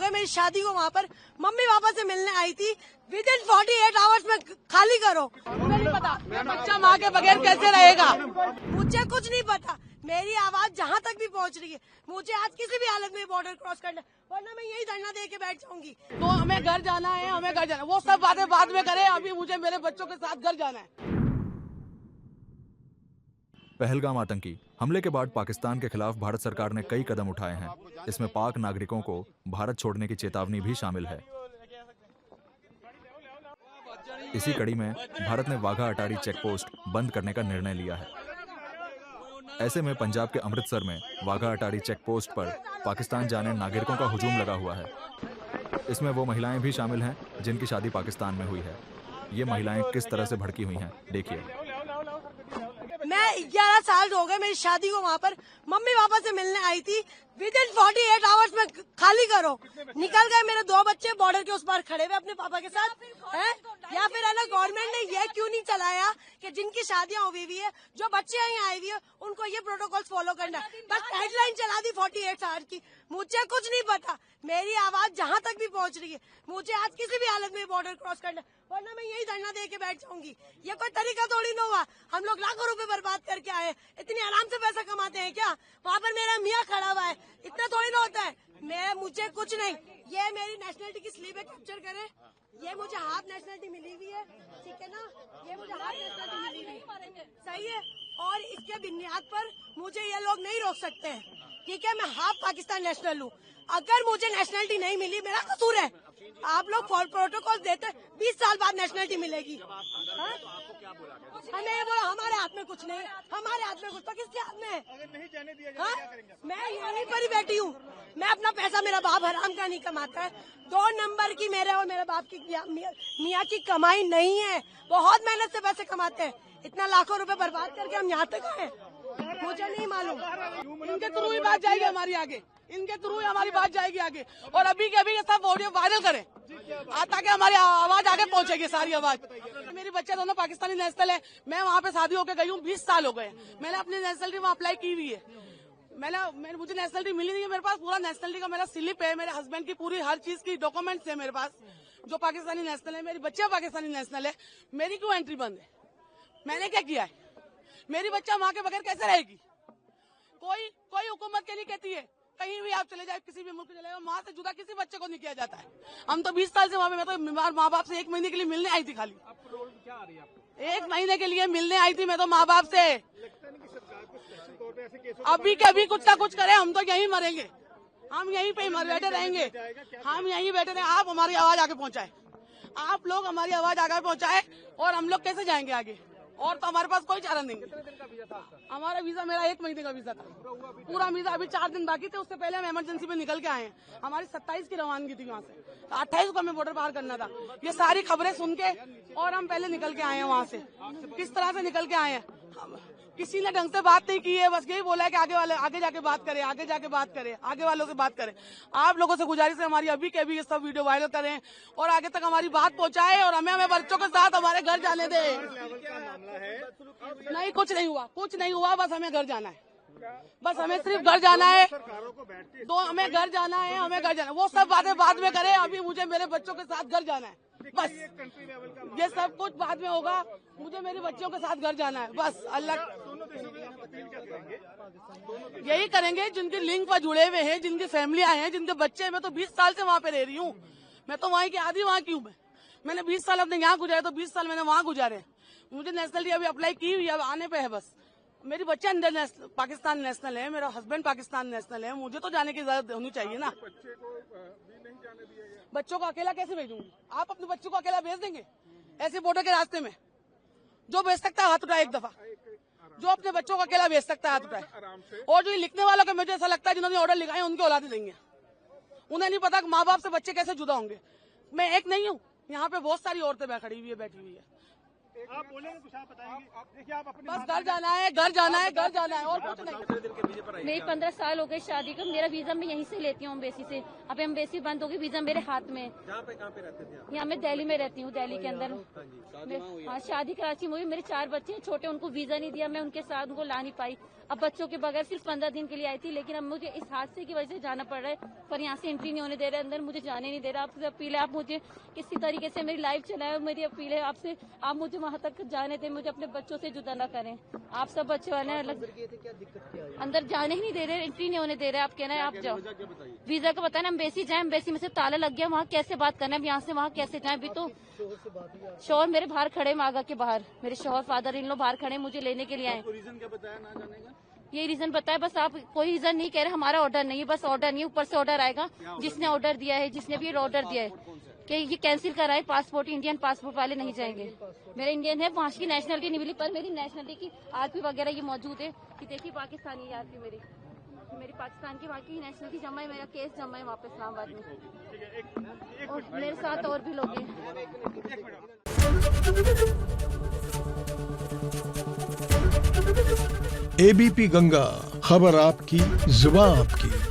गए मेरी शादी को, वहाँ पर मम्मी पापा से मिलने आई थी। विद इन 48 आवर्स में खाली करो। मुझे नहीं पता बच्चा माँ के बगैर कैसे रहेगा। मुझे कुछ नहीं पता, मेरी आवाज जहाँ तक भी पहुँच रही है, मुझे आज किसी भी हालत में बॉर्डर क्रॉस करना, वरना मैं यही धरना दे के बैठ जाऊंगी। तो हमें घर जाना है, हमें घर जाना है। वो सब बातें बाद में करें, अभी मुझे मेरे बच्चों के साथ घर जाना है। पहलगाम आतंकी हमले के बाद पाकिस्तान के खिलाफ भारत सरकार ने कई कदम उठाए हैं। इसमें पाक नागरिकों को भारत छोड़ने की चेतावनी भी शामिल है। इसी कड़ी में भारत ने वाघा अटारी चेकपोस्ट बंद करने का निर्णय लिया है। ऐसे में पंजाब के अमृतसर में वाघा अटारी चेकपोस्ट पर पाकिस्तान जाने नागरिकों का हुजूम लगा हुआ है। इसमें वो महिलाएं भी शामिल हैं जिनकी शादी पाकिस्तान में हुई है। ये महिलाएं किस तरह से भड़की हुई हैं, देखिए। मैं 11 साल हो गए मेरी शादी को, वहाँ पर मम्मी पापा से मिलने आई थी। विद इन 48 आवर्स में खाली करो। निकल गए मेरे 2 बच्चे बॉर्डर के उस पार खड़े हुए अपने पापा के साथ हैं। या फिर है ना, गवर्नमेंट ने ये क्यों नहीं चलाया कि जिनकी शादियां हुई हुई है, जो बच्चे यहाँ आए हुए हैं, उनको ये प्रोटोकॉल फॉलो करना है। बस हेडलाइन चला दी 48 आवर की। मुझे कुछ नहीं पता, मेरी आवाज जहाँ तक भी पहुँच रही है, मुझे आज किसी भी हालत में बॉर्डर क्रॉस करना, वरना मैं यही धरना दे के बैठ जाऊंगी। ये कोई तरीका थोड़ी ना हुआ। हम लोग लाखों रुपए बर्बाद करके आए, इतनी आराम से पैसा कमाते हैं क्या? वहाँ पर मेरा मियाँ खड़ा हुआ है, इतना थोड़ी ना होता है। मुझे कुछ नहीं, ये मेरी नेशनलिटी की स्लीप है, कैप्चर करे। ये मुझे हाफ नेशनलिटी मिली हुई है, ठीक है ना? ये मुझे हाफ नेशनलिटी मिली हुई है, सही है। और इसके बुनियाद पर मुझे ये लोग नहीं रोक सकते हैं, ठीक है? मैं हाफ पाकिस्तान नेशनल हूँ। अगर मुझे नेशनलिटी नहीं मिली, मेरा कसूर है। आप लोग प्रोटोकॉल देते 20 साल बाद नेशनलिटी मिलेगी। हमें ये बोला हमारे हाथ में कुछ नहीं है, हमारे हाथ में कुछ तो किसके हाथ में है? अगर नहीं जाने दिया जाए क्या करेंगे? मैं यहीं पर ही बैठी हूँ। मैं अपना पैसा, मेरा बाप हराम का नहीं कमाता है। 2 नंबर की मेरे और मेरे बाप की मियाँ की कमाई नहीं है। बहुत मेहनत से पैसे कमाते हैं। इतना लाखों रुपए बर्बाद करके हम यहाँ तक आए, मुझे नहीं मालूम। इनके थ्रू ही बात जाएगी हमारी आगे, इनके थ्रू ही हमारी बात जाएगी आगे। और अभी के अभी ये सब ऑडियो वायरल करें ताकि हमारी आवाज आगे पहुंचेगी, सारी आवाज। मेरी बच्चे दोनों पाकिस्तानी नेशनल है। मैं वहाँ पे शादी होकर गई हूँ, 20 साल हो गए। मैंने अपनी नेशनलिटी वहाँ अप्लाई की हुई है। मुझे नेशनलिटी मिली नहीं है। मेरे पास पूरा नेशनलिटी का मेरा स्लिप है, मेरे हस्बैंड की पूरी हर चीज की डॉक्यूमेंट्स है मेरे पास, जो पाकिस्तानी नेशनल है। मेरी बच्चियां पाकिस्तानी नेशनल है। मेरी क्यों एंट्री बंद है? मैंने क्या किया है? मेरी बच्चा माँ के बगैर कैसे रहेगी? कोई हुकूमत के लिए कहती है कहीं भी आप चले जाए, किसी भी मुल्क चले जाए, माँ से जुदा किसी बच्चे को नहीं किया जाता है। हम तो 20 साल से वहाँ पे, मैं तो माँ बाप से 1 महीने के लिए मिलने आई थी। खाली 1 महीने के लिए मिलने आई थी मैं तो माँ बाप से। अभी के अभी कुछ ना कुछ करें, हम तो यहीं मरेंगे, हम यहीं पे बैठे रहेंगे, हम यहीं बैठे रहेंगे। आप हमारी आवाज आगे पहुँचाए, आप लोग हमारी आवाज आगे पहुँचाए, और हम लोग कैसे जाएंगे आगे? और तो हमारे पास कोई चारा नहीं है। हमारा वीजा, मेरा 1 महीने का वीजा था, पूरा वीजा। अभी 4 दिन बाकी थे, उससे पहले हम इमरजेंसी में निकल के आए हैं। हमारी 27 की रवानगी थी वहाँ से, तो 28 को हमें बॉर्डर पार करना था। ये सारी खबरें सुन के और हम पहले निकल के आए हैं वहाँ से। किस तरह से निकल के आए हैं? किसी ने ढंग से बात नहीं की है, बस यही बोला है कि आगे जाके बात करें, आगे जाके बात करें, आगे वालों से बात करें। आप लोगों से गुजारिश है हमारी, अभी के अभी ये सब वीडियो वायरल करें और आगे तक हमारी बात पहुंचाएं, और हमें बच्चों के साथ हमारे घर जाने दें। नहीं, कुछ नहीं हुआ, बस हमें घर जाना है, बस हमें सिर्फ घर जाना है। तो हमें घर जाना है, हमें घर जाना है। वो सब बातें बाद में करें, अभी मुझे मेरे बच्चों के साथ घर जाना है, बस। ये सब कुछ बाद में होगा, मुझे मेरी बच्चियों के साथ घर जाना है, बस। अल्लाह यही करेंगे जिनके लिंक पर जुड़े हुए हैं, जिनकी फैमिलियां हैं, जिनके बच्चे हैं। मैं तो 20 साल से वहाँ पे रह रही हूँ, मैं तो वहाँ की आधी वहाँ की हूँ। मैंने 20 साल अपने यहाँ गुजारे, तो 20 साल मैंने वहाँ गुजारे। मुझे नेशनलिटी अभी अप्लाई की हुई है, अब आने पे है बस। मेरी बच्चे अंदर पाकिस्तान नेशनल है, मेरा हस्बैंड पाकिस्तान नेशनल है। मुझे तो जाने की इजाजत होनी चाहिए ना। बच्चों को अकेला कैसे भेजूंगी? आप अपने बच्चों को अकेला भेज देंगे ऐसे बॉर्डर के रास्ते में? जो भेज सकता है हाथ उठाए एक दफा, जो अपने बच्चों को अकेला भेज सकता है हाथ उठाए। और जो लिखने वालों को मुझे ऐसा लगता है जिन्होंने ऑर्डर लिखा है उनके औलादे देंगे। उन्हें नहीं पता माँ बाप से बच्चे कैसे जुदा होंगे। मैं एक नहीं हूँ, यहाँ पे बहुत सारी औरतें बैठी हुई है। आप बोलेंगे कुछ, आप बताएंगे। देखिए, आप अपने बस घर जाना है, घर जाना है, घर जाना है, और कुछ नहीं। मेरी 15 साल हो गए शादी को। मेरा वीजा मैं यहीं से लेती हूँ, एम्बेसी से। अब एम्बेसी बंद हो गई, वीजा मेरे हाथ में। कहाँ पे रहते थे आप? यहाँ मैं दिल्ली में रहती हूँ, दिल्ली के अंदर। हाँ, शादी कराची में हुई। मेरे 4 बच्चे हैं छोटे, उनको वीजा नहीं दिया, मैं उनके साथ उनको ला नहीं पाई। अब बच्चों के बगैर सिर्फ 15 दिन के लिए आई थी, लेकिन अब मुझे इस हादसे की वजह से जाना पड़ रहा है, पर यहाँ से एंट्री नहीं होने दे रहे, अंदर मुझे जाने नहीं दे रहा। आपसे अपील है, आप मुझे किसी तरीके से मेरी लाइफ चलाए, मेरी अपील है आपसे, आप मुझे वहाँ तक जाने दें, मुझे अपने बच्चों से जुदा ना करें। आप सब बच्चे वाले अलग अंदर जाने ही नहीं दे रहे, एंट्री नहीं होने दे रहे। आप कह रहे हैं आप जाओ, वीजा का बताया ना, एम्बेसी जाए, एम्बेसी में से ताला लग गया, वहाँ कैसे बात करना है, यहाँ से वहाँ कैसे जाए। अभी तो शोहर मेरे बाहर खड़े, मागा के बाहर मेरे शोहर फादर इन लोग बाहर खड़े, मुझे लेने के लिए आए। रीजन क्या बताया ना जाने का? ये रीजन बताया, बस आप कोई रीजन नहीं कह रहे, हमारा ऑर्डर नहीं है, बस ऑर्डर नहीं, ऊपर से ऑर्डर आएगा, जिसने ऑर्डर दिया है, जिसने भी ऑर्डर दिया है कि ये कैंसिल कराए, पासपोर्ट इंडियन पासपोर्ट वाले नहीं जाएंगे। मेरा इंडियन है, वहाँ की नेशनलिटी नहीं मिली, पर मेरी नेशनलिटी की आरपी वगैरह ये मौजूद है कि देखिए पाकिस्तानी आरपी मेरी पाकिस्तान की वहाँ की नेशनलिटी जमा है, मेरा केस जमा है वहाँ पे इस्लामाबाद में, और मेरे साथ और भी लोग हैं। एबीपी गंगा, खबर आपकी, जुबान आपकी।